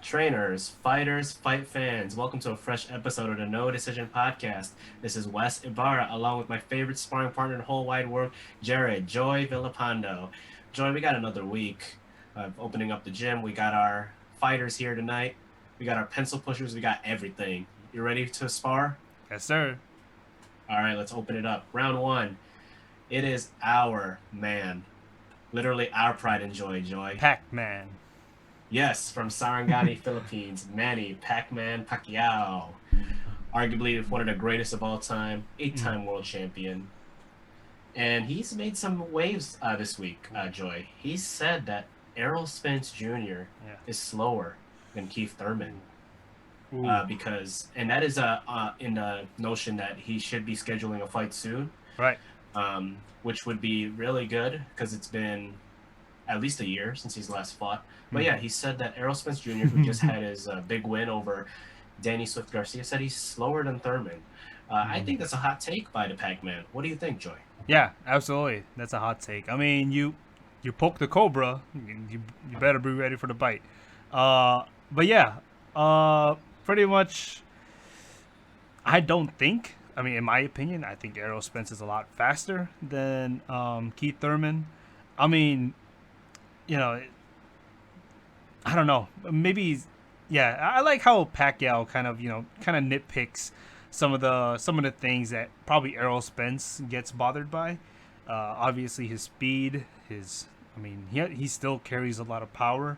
Trainers, fighters, fight fans, welcome to a fresh episode of the No Decision Podcast. This is Wes Ibarra, along with my favorite sparring partner in the whole wide world, Jared Joy Villapando. Joy, we got another week of opening up the gym. We got our fighters here tonight. We got our pencil pushers. We got everything. You ready to spar? Yes, sir. All right, let's open it up. Round one. It is our man. Literally our pride and joy, Joy. Pac-Man. Yes, from Sarangani, Philippines, Manny Pac-Man Pacquiao. Arguably one of the greatest of all time, Mm. eight-time world champion. And he's made some waves this week, Joy. He said that Errol Spence Jr. Yeah. is slower than Keith Thurman. Ooh. And that is in the notion that he should be scheduling a fight soon, Right. which would be really good because it's been at least a year since he's last fought. But yeah, he said that Errol Spence Jr., who just had his big win over Danny Swift Garcia, said he's slower than Thurman. I think that's a hot take by the Pac-Man. What do you think, Joy? Yeah, absolutely. That's a hot take. I mean, you poke the cobra, you better be ready for the bite. But yeah, pretty much. I don't think. I mean, in my opinion, I think Errol Spence is a lot faster than Keith Thurman. I mean, you know, I don't know. Maybe, yeah. I like how Pacquiao kind of nitpicks some of the things that probably Errol Spence gets bothered by. Obviously, his speed, I mean, he still carries a lot of power,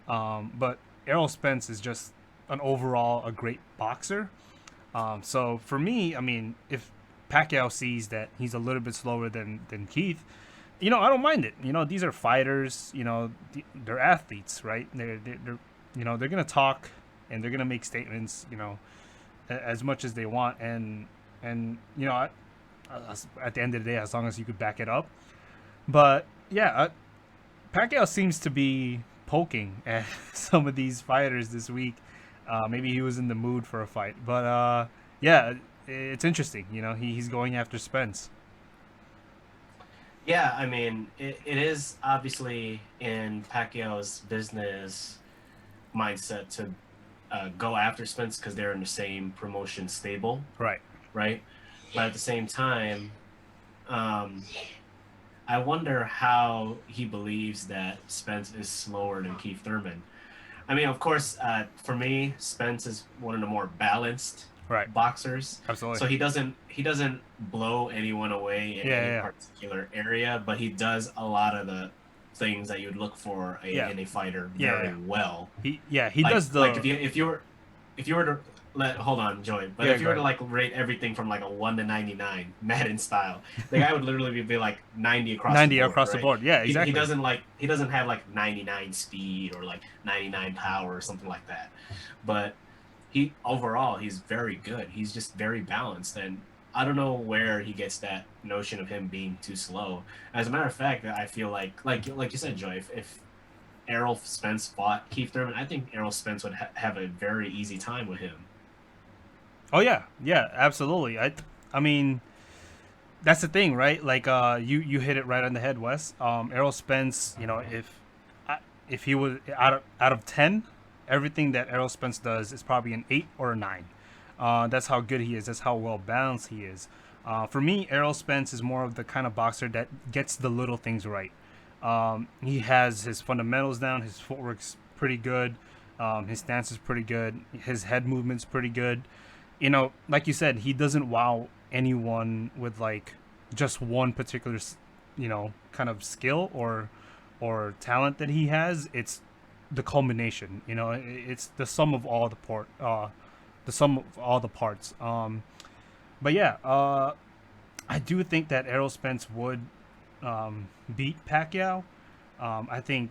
but Errol Spence is just an overall a great boxer. So for me, I mean, if Pacquiao sees that he's a little bit slower than Keith, I don't mind it. These are fighters. They're athletes, right? They're gonna talk and they're gonna make statements. As much as they want, and at the end of the day, as long as you could back it up. But yeah, Pacquiao seems to be poking at some of these fighters this week. Maybe he was in the mood for a fight, but yeah, it's interesting. He's going after Spence. Yeah, I mean, it is obviously in Pacquiao's business mindset to go after Spence because they're in the same promotion stable, Right. right? But at the same time, um, I wonder how he believes that Spence is slower than Keith Thurman. I mean, of course, for me, Spence is one of the more balanced Right. boxers. Absolutely. So he doesn't blow anyone away in Yeah. any Yeah. particular area, but he does a lot of the things that you'd look for Yeah. in a fighter Yeah. very Yeah. well. He Like does like the if you were to let hold on, Joey, but yeah. if you Go were to ahead. like rate everything from like a 1 to 99 Madden style, the guy would literally be like 90 across the 90 board, across the right? board. Yeah. He Exactly. doesn't have like 99 speed or like 99 power or something like that. But he overall he's very good. He's just very balanced, and I don't know where he gets that notion of him being too slow. As a matter of fact, I feel like you said, Joy, if Errol Spence fought Keith Thurman, I think Errol Spence would have a very easy time with him. Oh yeah. Yeah. Absolutely. I mean, that's the thing, right? Like, you hit it right on the head, Wes. Errol Spence, if he was out of 10, everything that Errol Spence does is probably an 8 or a 9. That's how good he is. That's how well balanced he is. For me, Errol Spence is more of the kind of boxer that gets the little things right. He has his fundamentals down. His footwork's pretty good. His stance is pretty good. His head movement's pretty good. Like you said, he doesn't wow anyone with like just one particular, kind of skill or talent that he has. It's the culmination. It's the sum of all the sum of all the parts. But yeah, I do think that Errol Spence would beat Pacquiao. I think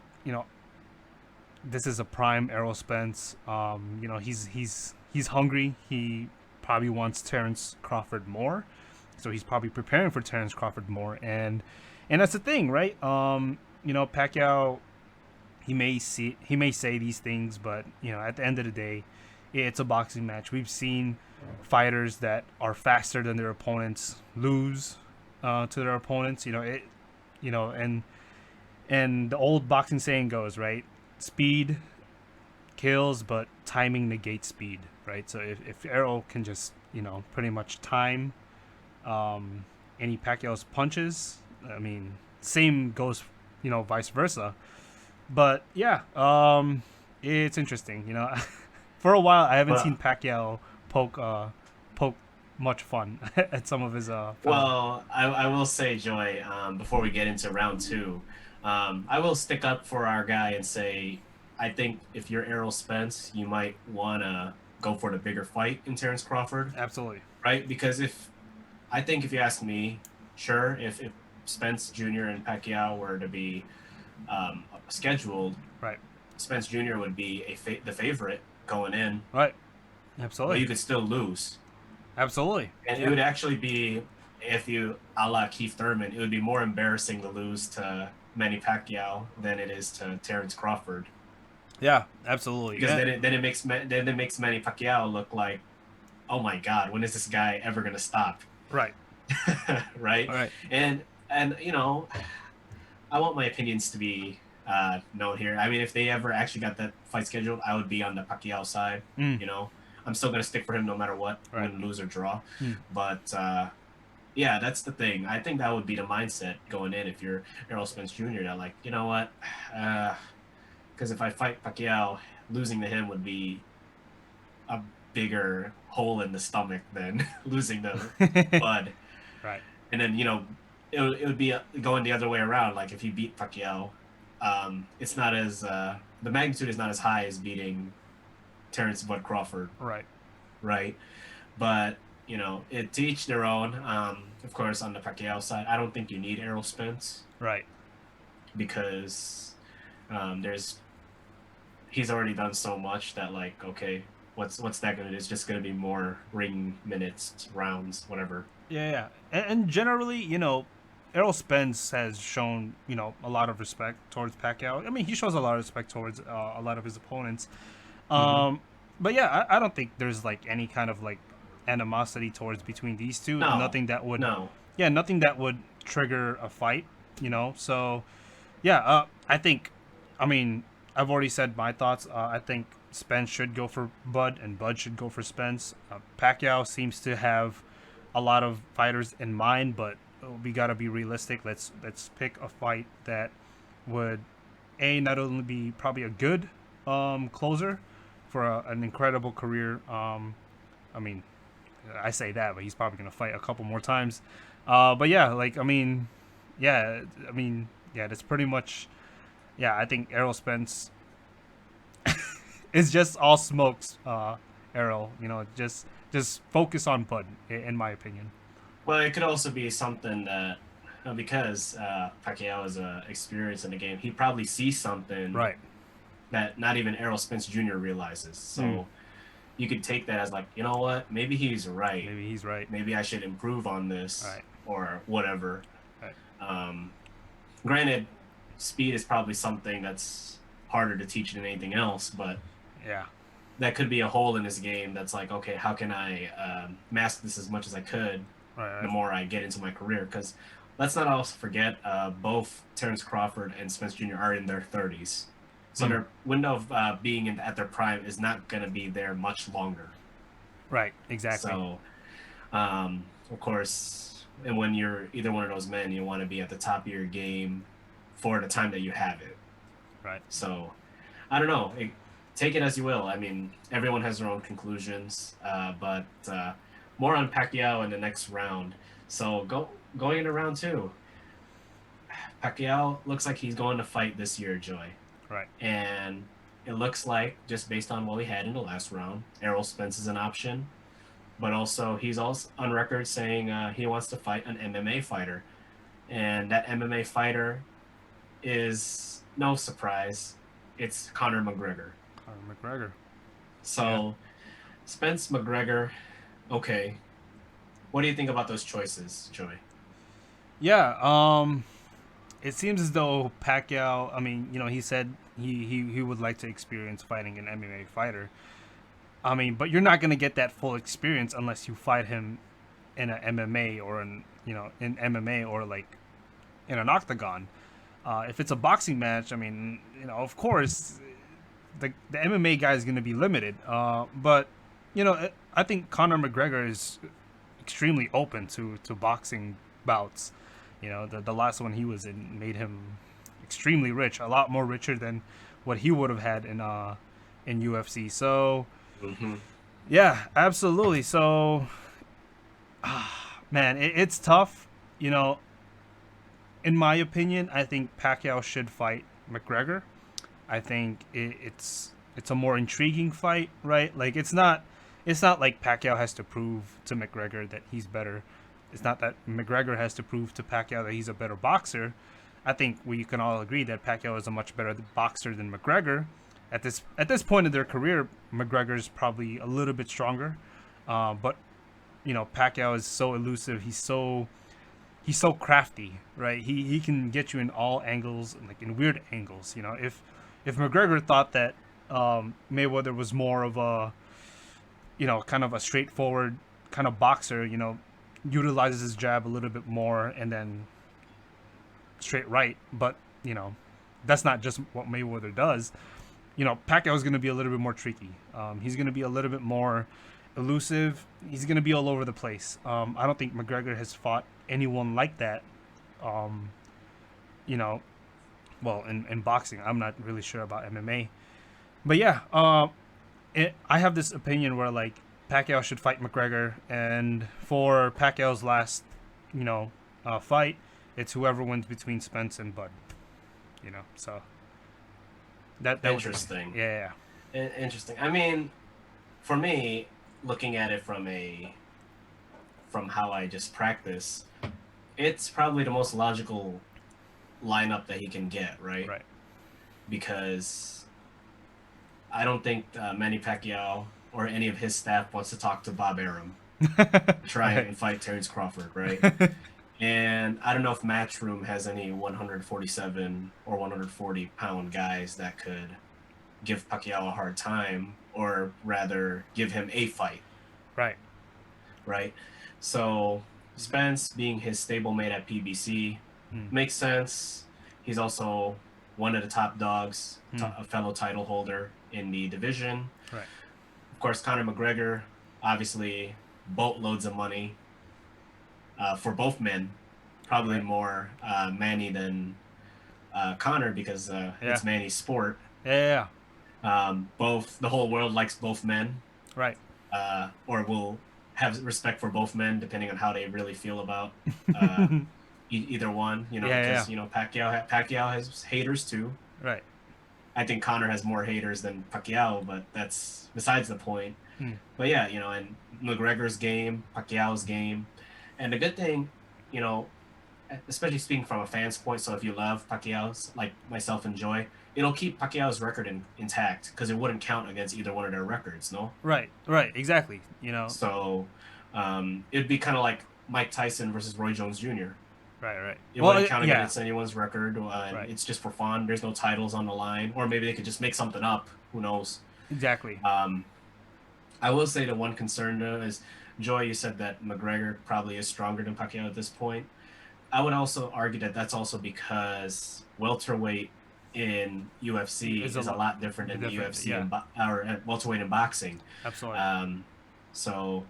this is a prime Errol Spence. He's hungry. He probably wants Terence Crawford more, so he's probably preparing for Terence Crawford more. And that's the thing, right? Pacquiao, he may say these things, but at the end of the day, it's a boxing match. We've seen fighters that are faster than their opponents lose to their opponents. And the old boxing saying goes, right? Speed kills, but timing negates speed, right? So if Errol can just pretty much time any Pacquiao's punches, I mean, same goes vice versa. But yeah, it's interesting. For a while I haven't seen But Pacquiao poke much fun at some of his fellow. well, I will say, Joy, before we get into round two, I will stick up for our guy and say I think if you're Errol Spence, you might wanna go for the bigger fight in Terence Crawford, Absolutely. right? Because if you ask me, sure, if Spence Jr. and Pacquiao were to be scheduled, Right. Spence Jr. would be the favorite going in, Right. but Absolutely. you could still lose. Absolutely. And it Yeah. would actually be, if you a la Keith Thurman, it would be more embarrassing to lose to Manny Pacquiao than it is to Terence Crawford. Yeah. Absolutely. Because Yeah. then it makes Manny Pacquiao look like, oh my God, when is this guy ever gonna stop? Right. Right? All right. And I want my opinions to be known here. I mean, if they ever actually got that fight scheduled, I would be on the Pacquiao side. Mm. You know, I'm still gonna stick for him no matter what, Right. win, lose, or draw. Mm. But yeah, that's the thing. I think that would be the mindset going in if you're Errol Spence Jr. That like, you know what? Because if I fight Pacquiao, losing to him would be a bigger hole in the stomach than losing to Bud. Right. And then it would be going the other way around. Like if you beat Pacquiao, it's not as the magnitude is not as high as beating Terrence Bud Crawford, Right. right? But it to each their own. Of course, on the Pacquiao side, I don't think you need Errol Spence Right. because there's he's already done so much that like okay, what's that gonna do? It's just gonna be more ring minutes, rounds, whatever. Yeah. Yeah. And generally, Errol Spence has shown a lot of respect towards Pacquiao. I mean, he shows a lot of respect towards a lot of his opponents. Mm-hmm. But yeah, I don't think there's like any kind of like animosity towards between these two. No, Nothing that would, no. yeah, nothing that would trigger a fight. So yeah, I think, I mean, I've already said my thoughts. I think Spence should go for Bud, and Bud should go for Spence. Pacquiao seems to have a lot of fighters in mind, but we gotta be realistic. Let's pick a fight that would not only be probably a good closer for an incredible career. I mean, I say that, but he's probably gonna fight a couple more times. But yeah, like yeah, that's pretty much. Yeah, I think Errol Spence is just all smokes. Errol, just focus on Bud, in my opinion. Well, it could also be something that because Pacquiao is experienced in the game, he probably sees something Right. that not even Errol Spence Jr. realizes. Mm. So you could take that as like, you know what? Maybe he's right. Maybe he's right. Maybe I should improve on this Right. or whatever. Right. Granted, speed is probably something that's harder to teach than anything else, but Yeah. that could be a hole in his game that's like, okay, how can I master this as much as I could Right. the more I get into my career? Because let's not also forget, both Terence Crawford and Spence Jr. are in their 30s. So their window of being at their prime is not going to be there much longer. Right. Exactly. So, of course, and when you're either one of those men, you want to be at the top of your game for the time that you have it. Right. So, I don't know. Take it as you will. I mean, everyone has their own conclusions, but more on Pacquiao in the next round. So, going into round two, Pacquiao looks like he's going to fight this year, Joy. Right. And it looks like, just based on what we had in the last round, Errol Spence is an option. But also, he's also on record saying he wants to fight an MMA fighter. And that MMA fighter is, no surprise, it's Conor McGregor. Conor McGregor. So, Spence McGregor, okay. What do you think about those choices, Joey? Yeah. It seems as though Pacquiao. I mean, he said he would like to experience fighting an MMA fighter. I mean, but you're not gonna get that full experience unless you fight him in an MMA or in MMA or like in an octagon. If it's a boxing match, I mean, of course, the MMA guy is going to be limited. But I think Conor McGregor is extremely open to boxing bouts. The last one he was in made him extremely rich, a lot more richer than what he would have had in UFC. So Hmm. yeah, absolutely. So man, it's tough. You know, in my opinion, I think Pacquiao should fight McGregor. I think it's a more intriguing fight, right? Like it's not like Pacquiao has to prove to McGregor that he's better. It's not that McGregor has to prove to Pacquiao that he's a better boxer. I think we can all agree that Pacquiao is a much better boxer than McGregor. At this point in their career, McGregor's probably a little bit stronger, but Pacquiao is so elusive. He's so crafty, right? He can get you in all angles, like in weird angles. If McGregor thought that Mayweather was more of a kind of a straightforward kind of boxer, utilizes his jab a little bit more and then straight right, but that's not just what Mayweather does. Pacquiao is going to be a little bit more tricky. He's going to be a little bit more elusive. He's going to be all over the place. I don't think McGregor has fought anyone like that. Um, you know, well, in boxing, I'm not really sure about MMA, but yeah, I have this opinion where like Pacquiao should fight McGregor, and for Pacquiao's last, fight, it's whoever wins between Spence and Bud. So that was Interesting. yeah. Interesting. I mean, for me, looking at it from how I just practice, it's probably the most logical lineup that he can get, right? Right. Because I don't think Manny Pacquiao or any of his staff wants to talk to Bob Arum, try Right. and fight Terence Crawford, right? And I don't know if Matchroom has any 147 or 140-pound guys that could give Pacquiao a hard time, or rather give him a fight, Right. right? So Spence being his stablemate at PBC Mm. makes sense. He's also one of the top dogs, Mm. a fellow title holder in the division. Right. Of course, Conor McGregor, obviously, boatloads of money for both men. Probably Right. more Manny than Conor because Yeah. it's Manny's sport. Yeah. Both the whole world likes both men, Right. or will have respect for both men depending on how they really feel about uh, either one. Yeah. Because Pacquiao has haters too. Right. I think Conor has more haters than Pacquiao, but that's besides the point. Mm. But yeah, and McGregor's game, Pacquiao's game, and the good thing, you know, especially speaking from a fan's point. So if you love Pacquiao's, like myself and Joy, it'll keep Pacquiao's record intact because it wouldn't count against either one of their records, no. Right. Right. Exactly. So it'd be kind of like Mike Tyson versus Roy Jones Jr. Right. Right. It Well, wouldn't count yeah. against anyone's record. Right. It's just for fun. There's no titles on the line, or maybe they could just make something up. Who knows? Exactly. I will say the one concern though is, Joy, you said that McGregor probably is stronger than Pacquiao at this point. I would also argue that that's also because welterweight in UFC Is is a a lot different than different, UFC yeah. or welterweight in boxing. Absolutely. So,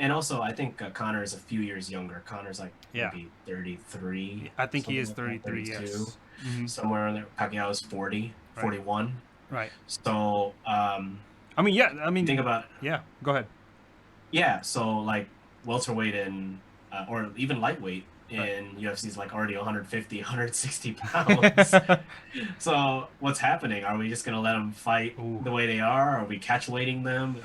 and also I think Conor is a few years younger. Conor's like Yeah. maybe 33. I think he is something like that, 33. 32, Yes. Hmm. somewhere in there. Pacquiao is 40, Right. 41. Right. So, I mean, yeah. I mean, think about yeah. Go ahead. yeah. So like welterweight in or even lightweight Right. in UFC is like already 150, 160 pounds. So what's happening? Are we just gonna let them fight Ooh. the way they are? Are we catch weighting them?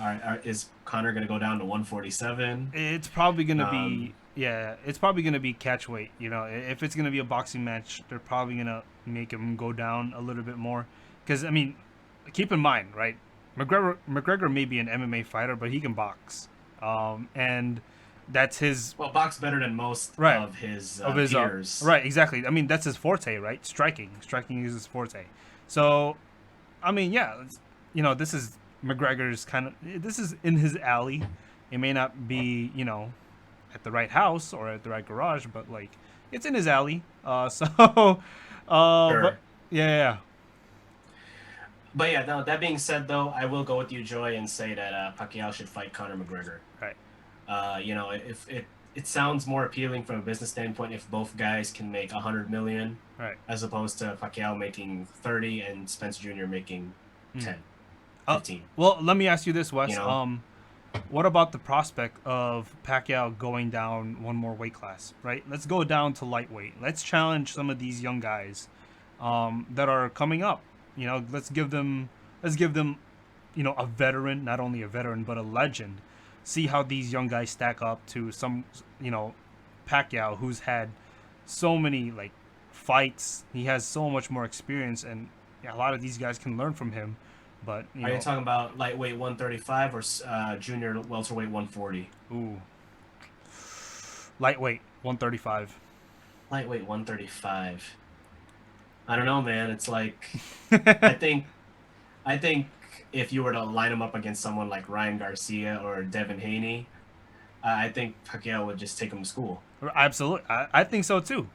Is Conor gonna go down to 147? It's probably gonna Um, be yeah. It's probably gonna be catch weight. If it's gonna be a boxing match, they're probably gonna make him go down a little bit more. Because I mean, keep in mind, right? McGregor may be an MMA fighter, but he can box. And that's his well, box better than most Right. of his of his peers. right. Exactly. I mean, that's his forte, right? Striking is his forte. So, I mean, yeah. This is McGregor's kind of. This is in his alley. It may not be, at the right house or at the right garage, but like it's in his alley. So, Sure. but yeah. But yeah, no. That being said, though, I will go with you, Joy, and say that Pacquiao should fight Conor McGregor. Right. If it sounds more appealing from a business standpoint if both guys can make 100 million, Right. as opposed to Pacquiao making 30 and Spence Jr. making Hmm. 10, Uh, 15. well, let me ask you this, You Wes. know, What about the prospect of Pacquiao going down one more weight class? Right. Let's go down to lightweight. Let's challenge some of these young guys that are coming up. Let's give them, a veteran, not only a veteran but a legend. See how these young guys stack up to some, Pacquiao, who's had so many like fights. He has so much more experience, and yeah, a lot of these guys can learn from him. But are you talking about lightweight 135 or junior welterweight 140? ooh, lightweight 135. Lightweight 135. I don't know, man. It's like I think I think if you were to line him up against someone like Ryan Garcia or Devin Haney, I think Pacquiao would just take him to school. Absolutely, I think so too.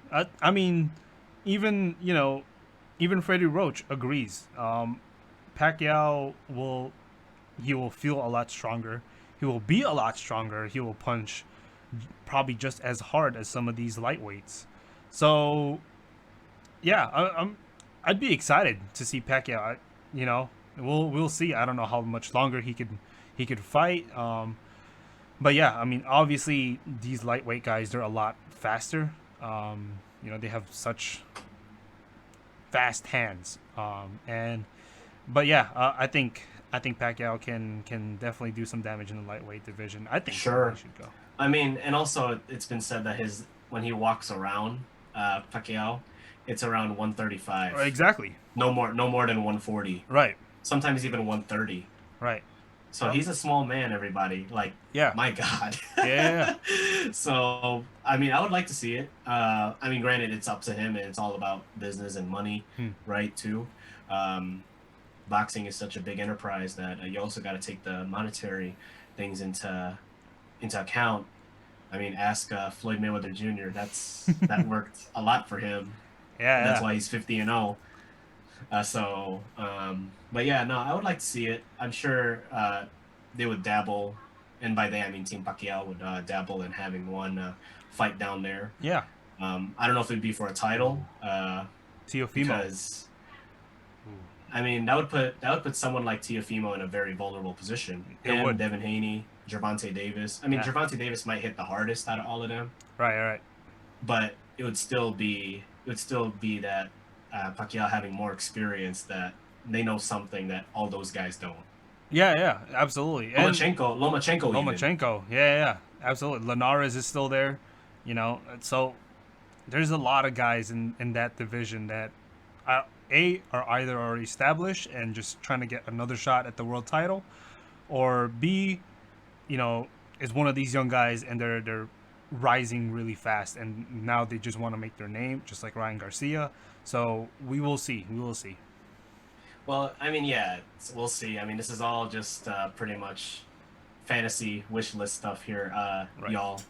I mean, even even Freddie Roach agrees. Pacquiao he will feel a lot stronger. He will be a lot stronger. He will punch probably just as hard as some of these lightweights. So yeah, I'd be excited to see Pacquiao. We'll see. I don't know how much longer he could fight. But yeah, I mean, obviously these lightweight guys, they're a lot faster. They have such fast hands. But yeah, I think Pacquiao can definitely do some damage in the lightweight division. I think he Sure. should go. I mean, and also it's been said that his when he walks around Pacquiao, it's around 135. Exactly. No more than 140. Right. Sometimes even 130. Right. So he's a small man, everybody. Like, Yeah. my God. Yeah. So, I mean, I would like to see it. I mean, granted, it's up to him and it's all about business and money, Hmm. right, too. Um, Boxing is such a big enterprise that you also got to take the monetary things into account. I mean, ask Floyd Mayweather Jr. That worked a lot for him. Yeah. That's Yeah. why he's 50-0. But yeah, no, I would like to see it. I'm sure they would dabble, and by they I mean Team Pacquiao would dabble in having one fight down there. Yeah. I don't know if it'd be for a title, Teofimo. because I mean that would put someone like Teofimo in a very vulnerable position. It Him, would. Devin Haney, Gervonta Davis. I mean, Yeah. Gervonta Davis might hit the hardest out of all of them, Right. but it would still be that Pacquiao having more experience, that they know something that all those guys don't. Yeah. Absolutely. And Lomachenko even. Lomachenko. Yeah. Absolutely. Linares is still there. So there's a lot of guys in that division that are either already established and just trying to get another shot at the world title, or B, is one of these young guys and they're rising really fast and now they just want to make their name, just like Ryan Garcia. So we will see. Well, I mean, yeah, we'll see. I mean, this is all just pretty much fantasy wish list stuff here, Right. y'all.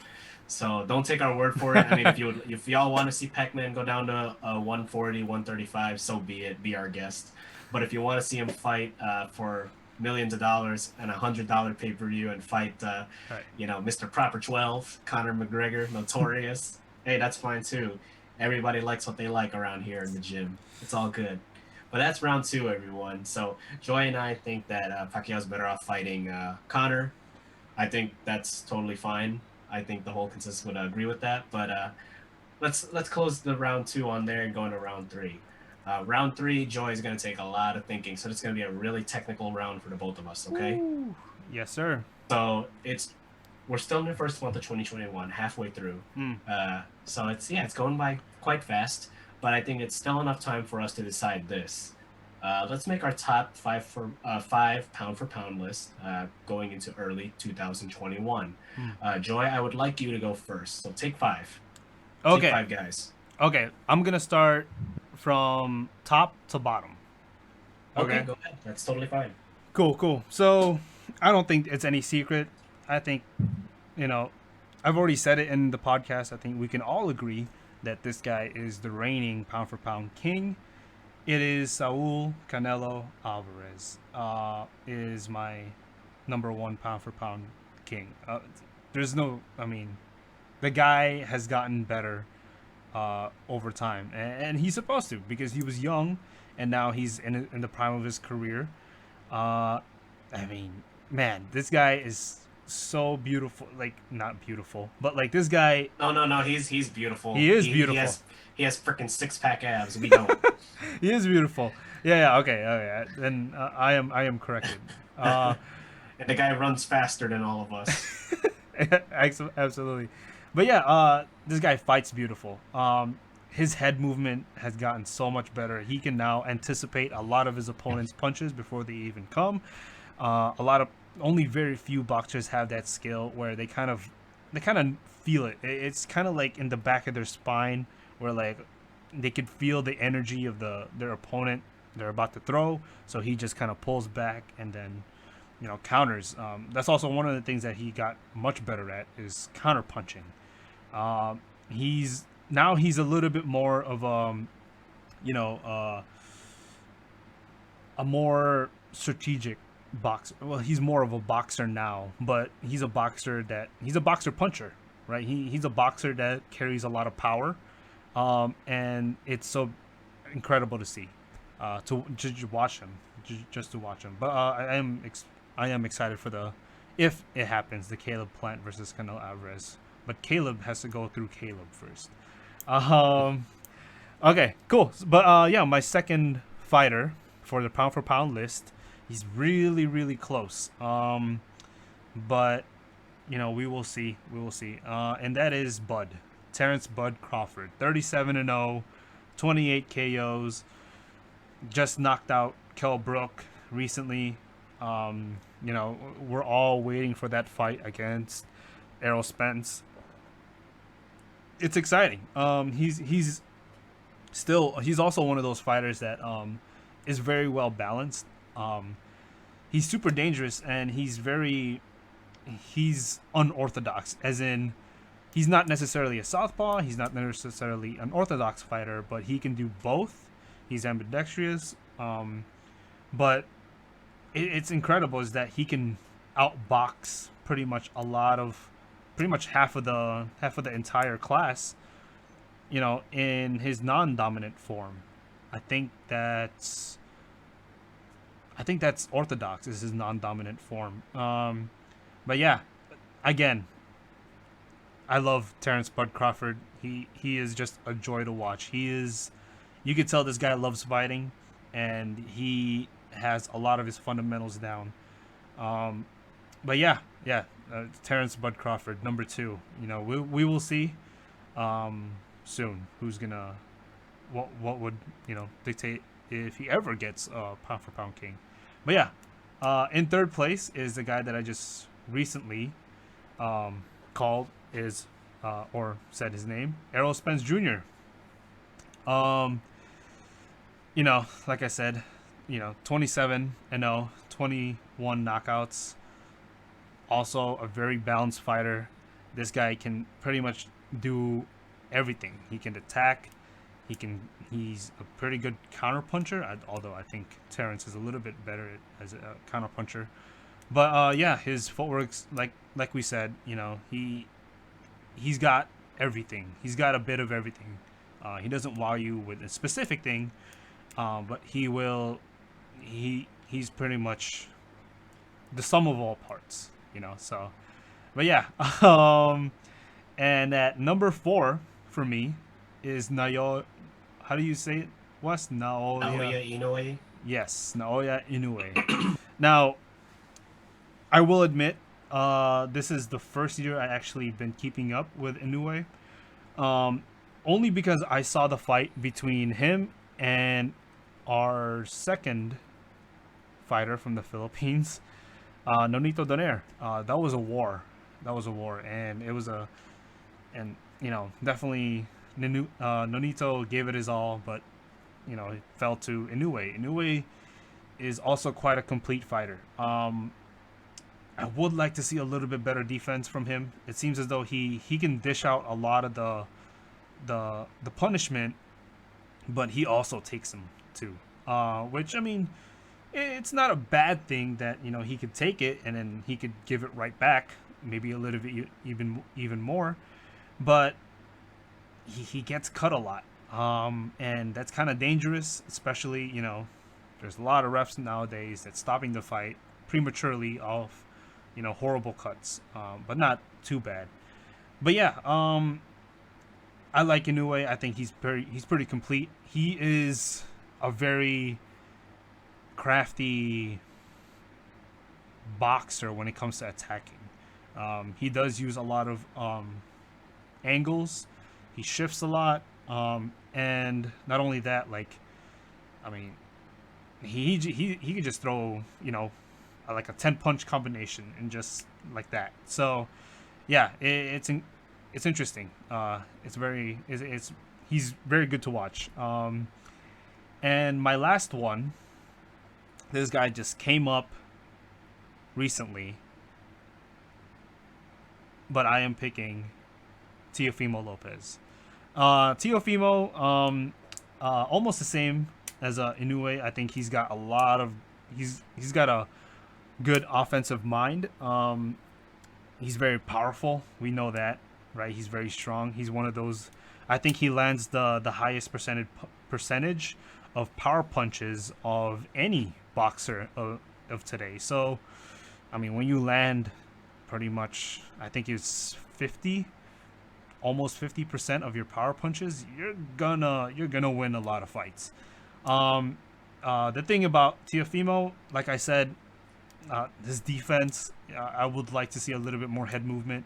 So don't take our word for it. I mean, if y'all want to see Pac-Man go down to 140, 135, so be it. Be our guest. But if you want to see him fight for millions of dollars and $100 pay-per-view and fight, Right. Mr. Proper 12, Conor McGregor, Notorious, hey, that's fine too. Everybody likes what they like around here in the gym. It's all good. But that's round two, everyone. So Joy and I think that Pacquiao's better off fighting Conor. I think that's totally fine. I think the whole consensus would agree with that. But let's close the round two on there and go into round three. Round three, Joy is going to take a lot of thinking, so it's going to be a really technical round for the both of us. Okay. Ooh. Yes, sir. So we're still in the first month of 2021, halfway through. Mm. So it's going by quite fast, but I think it's still enough time for us to decide this. Let's make our top five pound for pound list going into early 2021. Joy, I would like you to go first. So take five. Okay. Take five guys. Okay. I'm gonna start from top to bottom. Okay, go ahead. That's totally fine. Cool. So I don't think it's any secret. I think, I've already said it in the podcast. I think we can all agree that this guy is the reigning pound for pound king. It is Saul Canelo Alvarez. Is my number one pound for pound king. There's no, I mean, the guy has gotten better over time, and he's supposed to because he was young, and now he's in the prime of his career. I mean, man, this guy is so beautiful. Like, not beautiful, but like this guy, No, no, no. He's beautiful. he is He beautiful. has freaking six pack abs. We don't. He is beautiful. Yeah, yeah, okay, okay. Then I am corrected. Uh, And the guy runs faster than all of us. Absolutely. But yeah, this guy fights beautiful. His head movement has gotten so much better. He can now anticipate a lot of his opponent's punches before they even come. A lot of only very few boxers have that skill where they kind of feel it. It's kind of like in the back of their spine where like they could feel the energy of their opponent they're about to throw. So he just kind of pulls back and then counters. That's also one of the things that he got much better at is counter punching. He's a little bit more of you know uh, a more strategic boxer. Well, he's more of a boxer now, but he's a boxer puncher, right? He's a boxer that carries a lot of power, and it's so incredible to see, to just watch him, just to watch him. But I am excited for the if it happens the Caleb Plant versus Canelo Alvarez. But Caleb has to go through Caleb first. Um, okay, cool. But yeah, my second fighter for the pound for pound list, he's really really close. But we will see. We will see. And that is Terrence Bud Crawford, 37-0, 28 KOs. Just knocked out Kell Brook recently. We're all waiting for that fight against Errol Spence. It's exciting. He's also one of those fighters that is very well balanced. He's super dangerous and he's unorthodox, as in he's not necessarily a southpaw, he's not necessarily an orthodox fighter, but he can do both. He's ambidextrous, but it's incredible is that he can outbox pretty much half of the entire class, in his non-dominant form. I think that's orthodox is his non-dominant form. But yeah, again, I love Terrence Bud Crawford. He is just a joy to watch. You could tell this guy loves fighting, and he has a lot of his fundamentals down. But yeah, Terrence Bud Crawford, number 2. We will see soon who's gonna what would dictate if he ever gets pound for pound king. But yeah, in third place is the guy that I just recently called is or said his name, Errol Spence Jr. Like I said, 27-0, 21 knockouts. Also a very balanced fighter. This guy can pretty much do everything. He can attack. He's a pretty good counter puncher. Although I think Terrence is a little bit better as a counter puncher. But yeah, his footwork's like we said. He's got everything. He's got a bit of everything. He doesn't wow you with a specific thing, but he will. He's pretty much the sum of all parts. So, but yeah. And at number 4 for me is Naoya. How do you say it? What's Naoya? Naoya Inoue. Yes, Naoya Inoue. Now, I will admit, this is the first year I actually been keeping up with Inoue. Only because I saw the fight between him and our second fighter from the Philippines, Nonito Donaire. That was a war. And it was definitely Nonito gave it his all, but it fell to Inoue. Inoue is also quite a complete fighter. I would like to see a little bit better defense from him. It seems as though he can dish out a lot of the punishment, but he also takes them too. Which I mean, it's not a bad thing that he could take it and then he could give it right back, maybe a little bit even more, but he gets cut a lot, and that's kind of dangerous, especially there's a lot of refs nowadays that's stopping the fight prematurely off horrible cuts, but not too bad. But yeah, I like Inoue. I think he's pretty complete. He is a very crafty boxer when it comes to attacking. He does use a lot of angles. He shifts a lot, and not only that, like, I mean, he could just throw like a 10 punch combination and just like that. So yeah, it's interesting. It's he's very good to watch. And my last one, this guy just came up recently, but I am picking Teofimo Lopez. Teofimo, almost the same as Inoue. I think he's got a lot of he's got a good offensive mind. He's very powerful. We know that, right? He's very strong. He's one of those. I think he lands the highest percentage of power punches of any boxer of today. So, I mean, when you land pretty much, I think it's 50, almost 50% of your power punches, you're gonna win a lot of fights. The thing about Teofimo, like I said, his defense, I would like to see a little bit more head movement.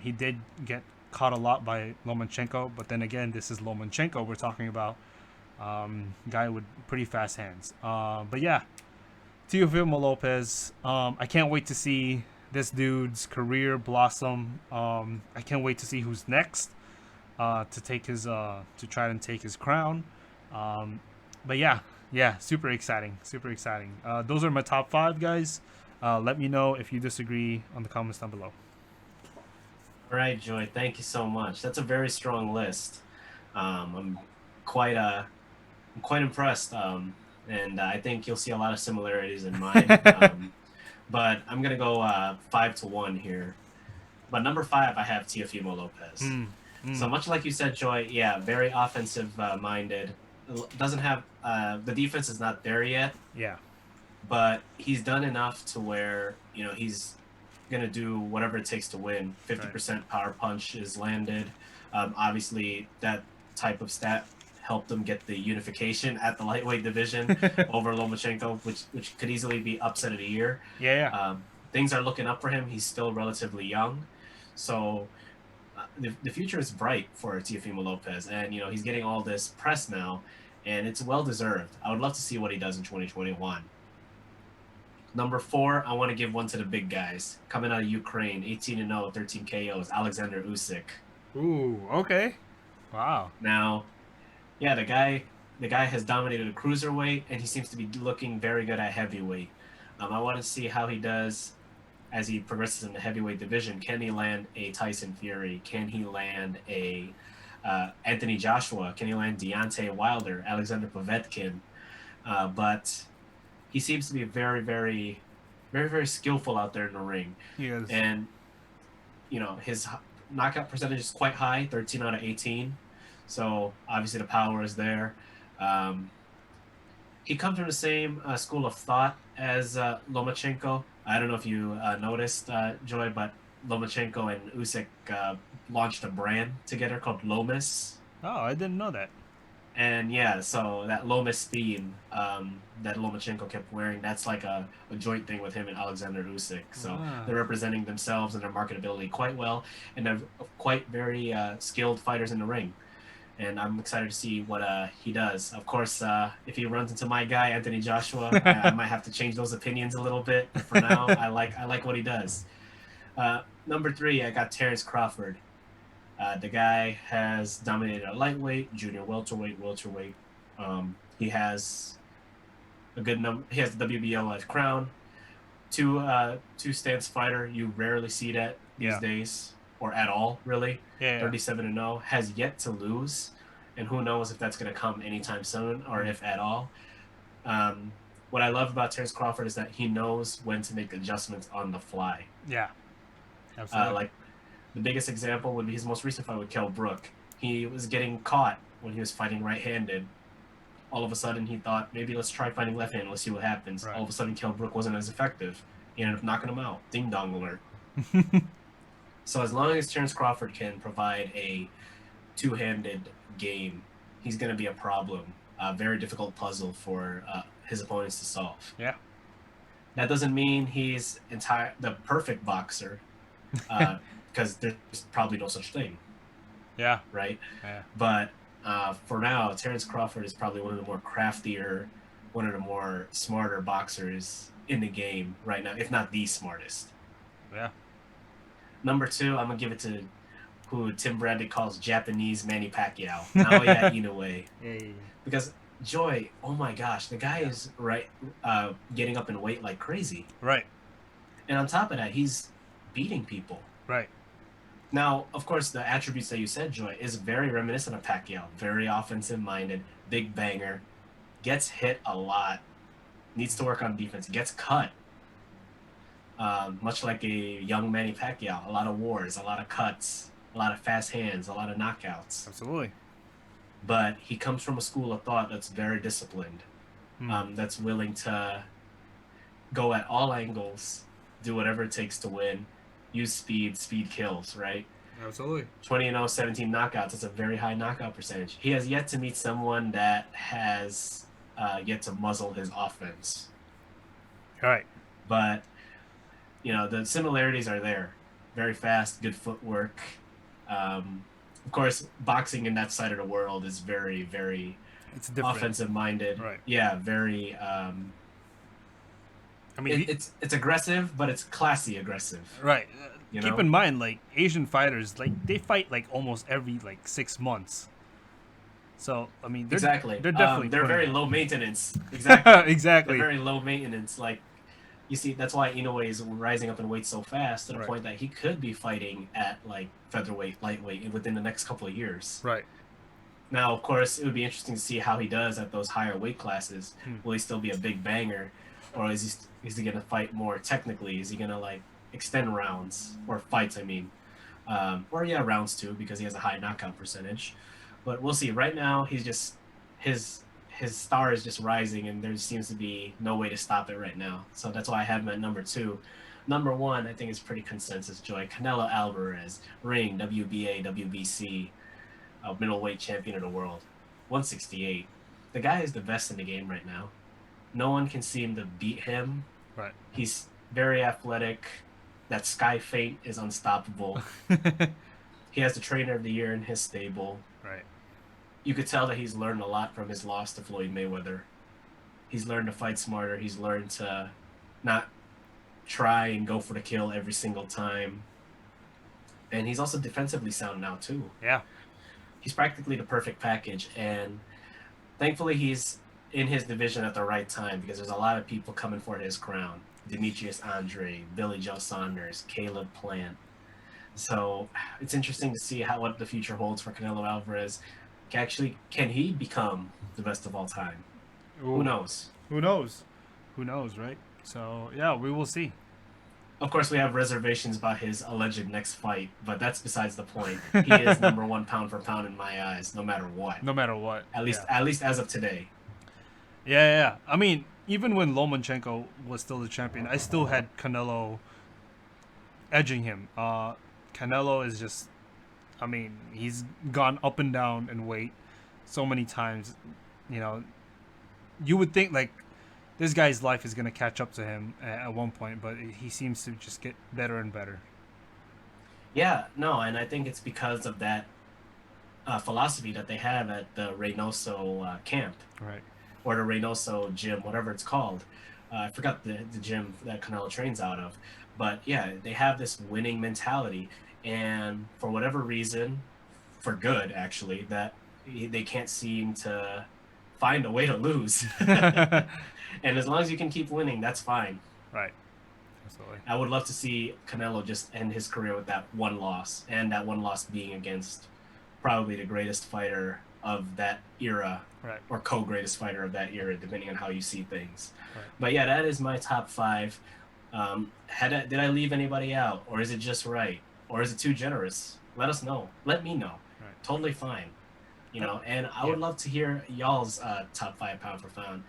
He did get caught a lot by Lomachenko, but then again, this is Lomachenko we're talking about. Guy with pretty fast hands. But yeah, Teofimo Lopez. I can't wait to see this dude's career blossom. I can't wait to see who's next to take his to try and take his crown. But yeah, super exciting, super exciting. Those are my top 5, guys. Let me know if you disagree on the comments down below. All right, Joy. Thank you so much. That's a very strong list. I'm quite I'm quite impressed, and I think you'll see a lot of similarities in mine. But I'm gonna go 5-1 here. But number 5, I have Teofimo Lopez. So much like you said, Joy, yeah, very offensive minded. Doesn't have the defense is not there yet. Yeah, but he's done enough to where he's gonna do whatever it takes to win. 50% power punch is landed. Obviously, that type of stat helped him get the unification at the lightweight division over Lomachenko, which could easily be upset of the year. Yeah. Things are looking up for him. He's still relatively young, so the future is bright for Teofimo Lopez, and he's getting all this press now, and it's well deserved. I would love to see what he does in 2021. Number 4, I want to give one to the big guys coming out of Ukraine, 18-0, 13 KOs, Alexander Usyk. Ooh, okay, wow. Now, yeah, the guy has dominated a cruiserweight, and he seems to be looking very good at heavyweight. I want to see how he does as he progresses in the heavyweight division. Can he land a Tyson Fury? Can he land a Anthony Joshua? Can he land Deontay Wilder, Alexander Povetkin? But he seems to be very, very, very, very skillful out there in the ring. He is. And, his knockout percentage is quite high, 13 out of 18. So, obviously, the power is there. He comes from the same school of thought as Lomachenko. I don't know if you noticed, Joy, but Lomachenko and Usyk launched a brand together called Lomas. Oh, I didn't know that. And yeah, so that Lomas theme that Lomachenko kept wearing, that's like a joint thing with him and Alexander Usyk. So they're representing themselves and their marketability quite well, and they're quite very skilled fighters in the ring. And I'm excited to see what he does. Of course, if he runs into my guy Anthony Joshua, I might have to change those opinions a little bit. But for now, I like what he does. Number 3, I got Teres Crawford. The guy has dominated a lightweight, junior welterweight. He has a good number. He has the WBO crown. Two stance fighter. You rarely see that these days, or at all, really. 37-0, has yet to lose. and who knows if that's going to come anytime soon or if at all. Um, what I love about Terence Crawford is that he knows when to make adjustments on the fly. Yeah, absolutely. Like the biggest example would be his most recent fight with Kell Brook. He was getting caught when he was fighting right-handed. All of a sudden, he thought, maybe let's try fighting left-handed. Let's see what happens. Right. All of a sudden, Kell Brook wasn't as effective. He ended up knocking him out. Ding dong alert. So as long as Terence Crawford can provide a two-handed game, he's going to be a problem. A very difficult puzzle for his opponents to solve. Yeah. That doesn't mean he's the perfect boxer, because there's probably no such thing. Yeah. Right? Yeah. But for now, Terence Crawford is probably one of the more craftier, one of the more smarter boxers in the game right now, if not the smartest. Yeah. Number 2, I'm going to give it to who Tim Bradley calls Japanese Manny Pacquiao. Naoya Inoue. Hey. Because Joy, oh my gosh, the guy is getting up in weight like crazy. Right. And on top of that, he's beating people. Right. Now, of course, the attributes that you said, Joy, is very reminiscent of Pacquiao. Very offensive-minded, big banger, gets hit a lot, needs to work on defense, gets cut. Much like a young Manny Pacquiao, a lot of wars, a lot of cuts, a lot of fast hands, a lot of knockouts. Absolutely. But he comes from a school of thought that's very disciplined, that's willing to go at all angles, do whatever it takes to win, use speed kills, right? Absolutely. 20-0, 17 knockouts. That's a very high knockout percentage. He has yet to meet someone that has yet to muzzle his offense. Right. But, the similarities are there. Very fast, good footwork. Of course, boxing in that side of the world is very, very offensive-minded. Right. Yeah, very... I mean, it's aggressive, but it's classy aggressive. Right. Keep in mind, like, Asian fighters, like, they fight, like, almost every, 6 months. So, I mean, they're definitely... they're very low maintenance. Exactly. Exactly. They're very low maintenance. Like, you see, that's why Inoue is rising up in weight so fast to the point that he could be fighting at, like, featherweight, lightweight within the next couple of years. Right. Now, of course, it would be interesting to see how he does at those higher weight classes. Will he still be a big banger? Or is he going to fight more technically? Is he going to, like, extend rounds? Or fights, I mean. Rounds too, because he has a high knockout percentage. But we'll see. Right now, he's just... His star is just rising, and there seems to be no way to stop it right now. So that's why I have him at number 2. Number 1, I think, is pretty consensus, Joy. Canelo Alvarez, ring, WBA, WBC, middleweight champion of the world. 168. The guy is the best in the game right now. No one can seem to beat him. Right. He's very athletic. That sky feint is unstoppable. He has the trainer of the year in his stable. Right. You could tell that he's learned a lot from his loss to Floyd Mayweather. He's learned to fight smarter. He's learned to not try and go for the kill every single time. And he's also defensively sound now, too. Yeah. He's practically the perfect package. And thankfully, he's in his division at the right time, because there's a lot of people coming for his crown. Demetrius Andre, Billy Joe Saunders, Caleb Plant. So it's interesting to see what the future holds for Canelo Alvarez. Can he become the best of all time? Ooh. Who knows? Who knows, right? So, yeah, we will see. Of course, we have reservations about his alleged next fight, but that's besides the point. He is number 1 pound for pound in my eyes, no matter what. No matter what. At least as of today. Yeah. I mean, even when Lomachenko was still the champion, I still had Canelo edging him. Canelo is just... I mean, he's gone up and down in weight so many times. You would think, like, this guy's life is going to catch up to him at one point, but he seems to just get better and better. Yeah, no, and I think it's because of that philosophy that they have at the Reynoso camp. Right. Or the Reynoso gym, whatever it's called. I forgot the gym that Canelo trains out of. But, yeah, they have this winning mentality. And for whatever reason, for good, actually, that they can't seem to find a way to lose. And as long as you can keep winning, that's fine. Right. Absolutely. I would love to see Canelo just end his career with that one loss, and that one loss being against probably the greatest fighter of that era Right. or co-greatest fighter of that era, depending on how you see things. Right. But yeah, that is my top five. Did I leave anybody out, or is it just right, or is it too generous? Let us know. Let me know. Right. Totally fine. And I Yeah. would love to hear y'all's top five pound for pound.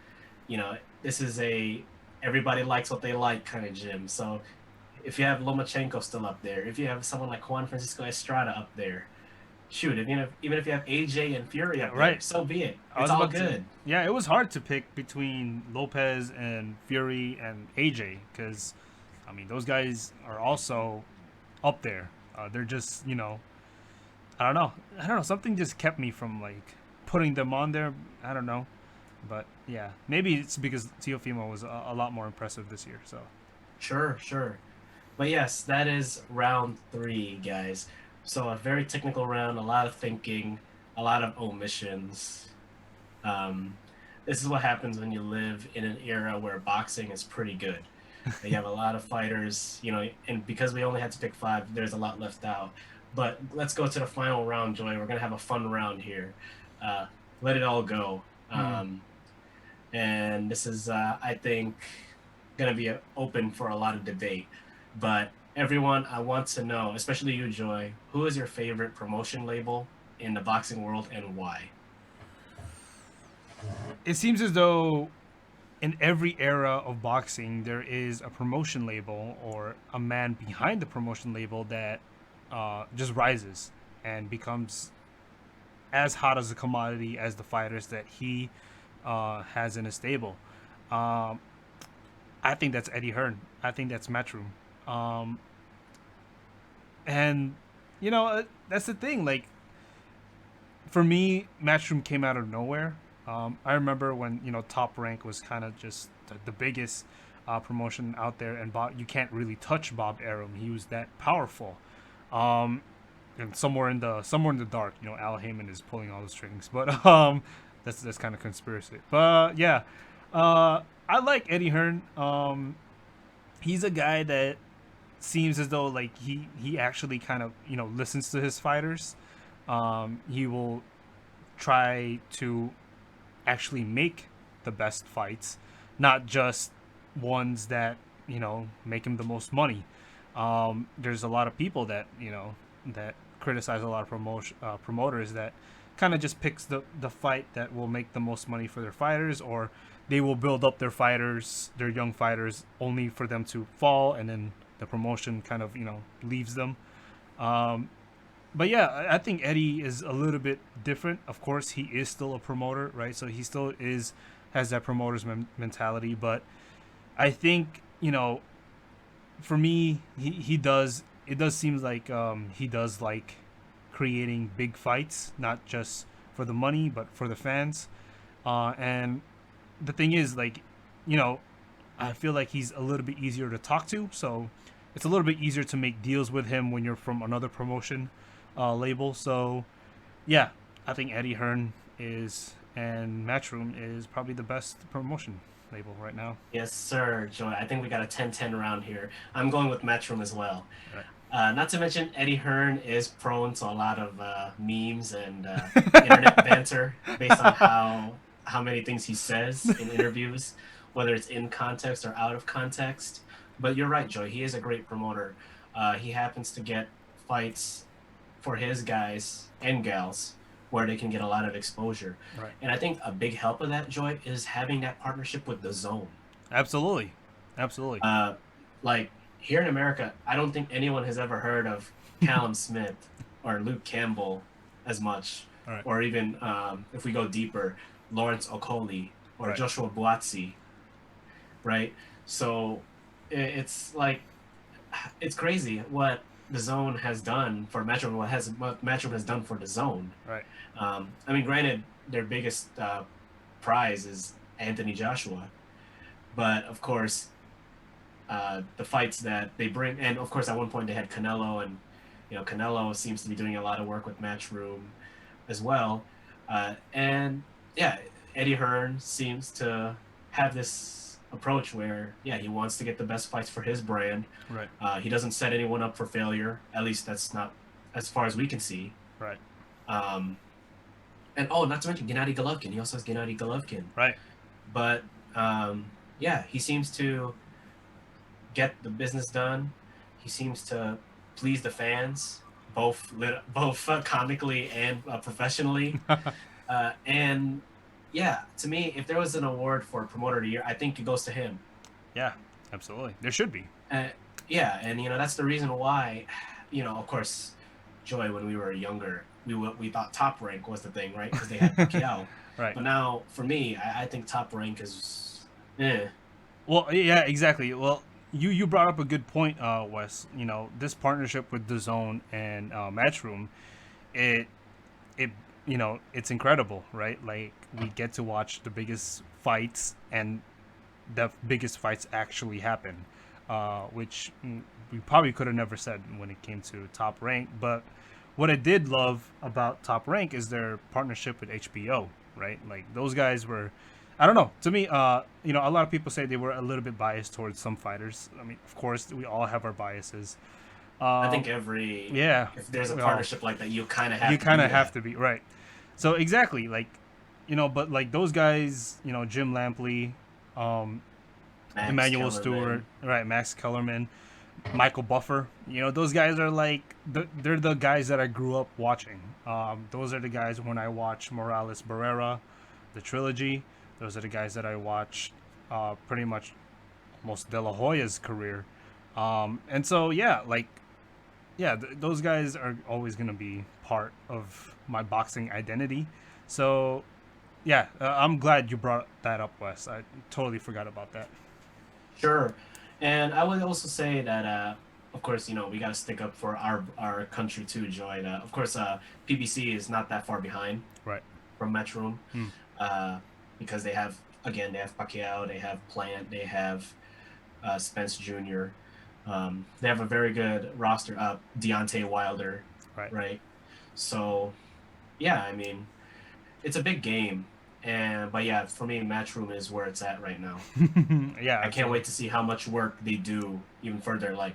This is a everybody likes what they like kind of gym. So if you have Lomachenko still up there, if you have someone like Juan Francisco Estrada up there, shoot, even if you have AJ and Fury Yeah. up there, Right. so be it. I It's was all about to. good. Yeah, it was hard to pick between Lopez and Fury and AJ because, I mean, those guys are also up there. They're just, I don't know. I don't know. Something just kept me from like putting them on there. I don't know, but yeah, maybe it's because Teofimo was a lot more impressive this year. So Sure, sure. But yes, that is round three, guys. So a very technical round, a lot of thinking, a lot of omissions. Um, this is what happens when you live in an era where boxing is pretty good. You have a lot of fighters, and because we only had to pick five, there's a lot left out. But let's go to the final round, Joy. We're gonna have a fun round here. Uh, Let it all go. hmm. And this is, I think, gonna be open for a lot of debate. But everyone, I want to know, especially you, Joy, who is your favorite promotion label in the boxing world and why? It seems as though in every era of boxing there is a promotion label or a man behind the promotion label that just rises and becomes as hot as a commodity as the fighters that he has in his stable. Um, I think that's Eddie Hearn. I think that's Matchroom. Um, and that's the thing. Like for me, Matchroom came out of nowhere. I remember when Top Rank was kind of just the biggest promotion out there, and you can't really touch Bob Arum. He was that powerful. Um, and somewhere in the dark, Al Heyman is pulling all the strings. But that's kind of conspiracy. But yeah, I like Eddie Hearn. He's a guy that seems as though like he actually kind of listens to his fighters. He will try to actually make the best fights, not just ones that make him the most money. There's a lot of people that that criticize a lot of promoters that kind of just picks the fight that will make the most money for their fighters, or they will build up their young fighters, only for them to fall, and then the promotion kind of leaves them. Um, but yeah, I think Eddie is a little bit different. Of course, he is still a promoter, right? So he still has that promoter's mentality. But I think for me, he does. It does seem like he does like creating big fights, not just for the money, but for the fans. And the thing is, like, you know, I feel like he's a little bit easier to talk to. So it's a little bit easier to make deals with him when you're from another promotion label. So yeah, I think Eddie Hearn and Matchroom is probably the best promotion label right now. Yes, sir, Joy. I think we got a 10-10 round here. I'm going with Matchroom as well. Right. Not to mention, Eddie Hearn is prone to a lot of memes and internet banter based on how many things he says in interviews, whether it's in context or out of context. But you're right, Joy. He is a great promoter. He happens to get fights for his guys and gals where they can get a lot of exposure. Right. And I think a big help of that, Joy, is having that partnership with the Zone. Absolutely. Absolutely. Uh, like here in America, I don't think anyone has ever heard of Callum Smith or Luke Campbell as much, All right. or even if we go deeper, Lawrence Okoli or Right. Joshua Buatsi, right? So it's like it's crazy what the Zone has done for Metro, what Metro has done for the Zone. Right. I mean, granted, their biggest prize is Anthony Joshua, but of course, the fights that they bring, and of course, at one point they had Canelo, and Canelo seems to be doing a lot of work with Matchroom as well, and yeah, Eddie Hearn seems to have this approach where he wants to get the best fights for his brand. Right. He doesn't set anyone up for failure. At least that's not as far as we can see. Right. Um, And oh, not to mention Gennady Golovkin. He also has Gennady Golovkin. Right. But yeah, he seems to get the business done. He seems to please the fans, both comically and professionally. And yeah, to me, if there was an award for promoter of the year, I think it goes to him. Yeah, absolutely. There should be. Uh, yeah, and that's the reason why, of course, Joy, when we were younger, we thought Top Rank was the thing, right? Because they had Pacquiao. Right. But now, for me, I think Top Rank is, eh. Well, yeah, exactly. Well, you brought up a good point, Wes. This partnership with DAZN and Matchroom, it it it's incredible, right? Like we get to watch the biggest fights, and the biggest fights actually happen, which we probably could have never said when it came to Top Rank. But what I did love about Top Rank is their partnership with HBO, right? Like those guys were, I don't know. To me, a lot of people say they were a little bit biased towards some fighters. I mean, of course, we all have our biases. I Um, think yeah, if there's a we all, partnership like that, you kind of have you to kind do of have that. to be right. So exactly, like, but like those guys, Jim Lampley, um, Max Emmanuel Stewart, Kellerman. right, Max Kellerman, Michael Buffer. Those guys are like they're the guys that I grew up watching. Those are the guys when I watch Morales Barrera, the trilogy. Those are the guys that I watched pretty much almost De La Hoya's career. And so yeah, like those guys are always gonna be part of my boxing identity. So yeah, I'm glad you brought that up, Wes. I totally forgot about that. Sure. And I would also say that, of course, we got to stick up for our country too, Joy. Of course, PBC is not that far behind Right. from Matchroom, Hmm. uh, because they have Pacquiao, they have Plant, they have Spence Jr. They have a very good roster. Deontay Wilder, Right. right? So yeah, I mean, it's a big game, and but yeah, for me, Matchroom is where it's at right now. Yeah, I can't absolutely. wait to see how much work they do even further. Like,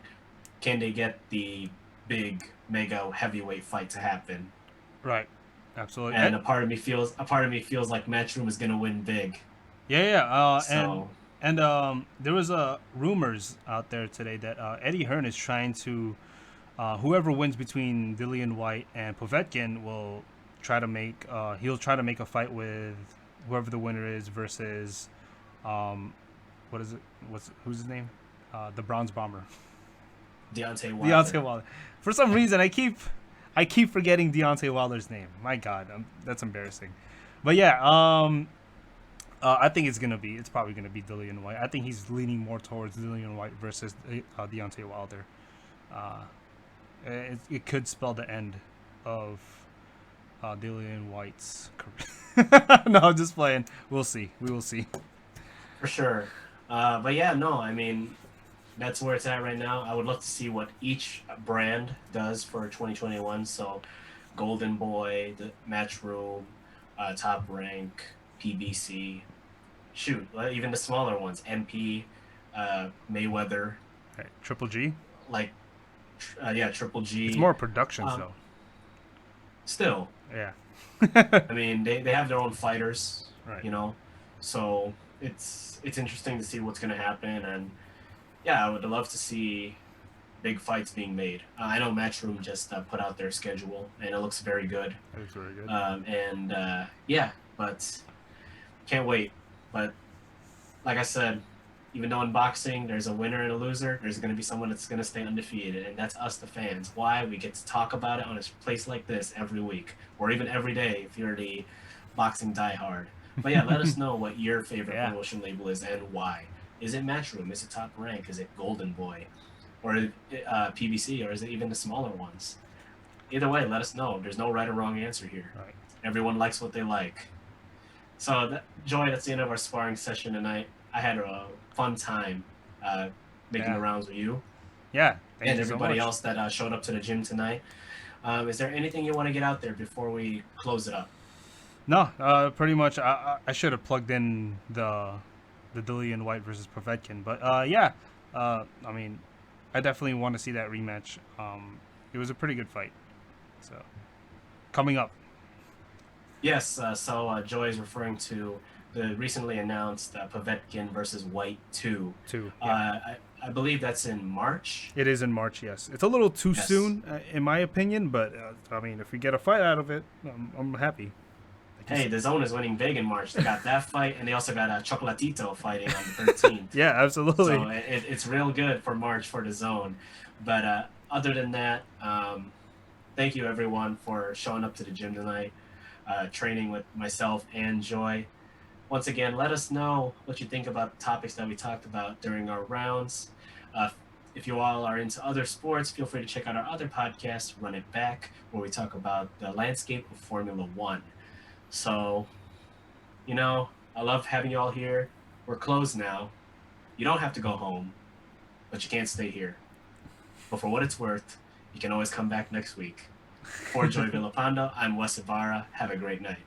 can they get the big mega heavyweight fight to happen? Right. Absolutely. And a part of me feels like Matchroom is gonna win big. Yeah, yeah. So And there was rumors out there today that Eddie Hearn is trying to whoever wins between Dillian White and Povetkin will try to make he'll try to make a fight with whoever the winner is versus um what is it? Who's his name? The Bronze Bomber. Deontay Deontay Wilder. Wilder. For some reason, I keep forgetting Deontay Wilder's name. My God, that's embarrassing. But yeah, I think it's probably gonna be Dillian White. I think he's leaning more towards Dillian White versus Deontay Wilder. Uh, it could spell the end of Dillian White's career. No, I'm just playing. We'll see. We will see. For sure. But yeah, no, I mean, that's where it's at right now. I would love to see what each brand does for 2021. So, Golden Boy, the Matchroom, Top Rank, PBC. Shoot, even the smaller ones, MP, Mayweather, Right. Triple G. like, yeah, Triple It's G. more productions Um, though. Still, Yeah. I mean, they have their own fighters, Right. you know, so it's interesting to see what's gonna happen, and yeah, I would love to see big fights being made. I know Matchroom just put out their schedule, and it looks very good. That is very good. And yeah, but can't wait. But like I said, even though in boxing there's a winner and a loser, there's going to be someone that's going to stay undefeated, and that's us, the fans. Why? We get to talk about it on a place like this every week, or even every day if you're the boxing diehard. But yeah, let us know what your favorite Yeah. promotion label is and why. Is it Matchroom? Is it Top Rank? Is it Golden Boy? Or PBC? Or is it even the smaller ones? Either way, let us know. There's no right or wrong answer here. Right. Everyone likes what they like. So, Joy, that's the end of our sparring session tonight. I had a fun time making the Yeah. rounds with you Yeah. Thank and you so everybody much. else that showed up to the gym tonight. Is there anything you want to get out there before we close it up? No, pretty much. I should have plugged in the Dillian White versus Povetkin, but yeah. I mean, I definitely want to see that rematch. It was a pretty good fight. So coming up. Yes, Joy is referring to the recently announced Povetkin versus White 2. Too. Yeah. I believe that's in March. It is in March, yes. It's a little too Yes. soon, in my opinion, but I mean, if we get a fight out of it, I'm happy. Like you Hey, said. the Zone is winning big in March. They got that fight, and they also got Chocolatito fighting on the 13th. Yeah, absolutely. So it's real good for March for the Zone. But other than that, thank you everyone for showing up to the gym tonight, training with myself and Joy. Once again, let us know what you think about the topics that we talked about during our rounds. Uh, if you all are into other sports, feel free to check out our other podcast, Run It Back, where we talk about the landscape of Formula One. So, I love having you all here. We're closed now. You don't have to go home, but you can't stay here. But for what it's worth, you can always come back next week. For Joy Villapando, I'm Wes Ibarra. Have a great night.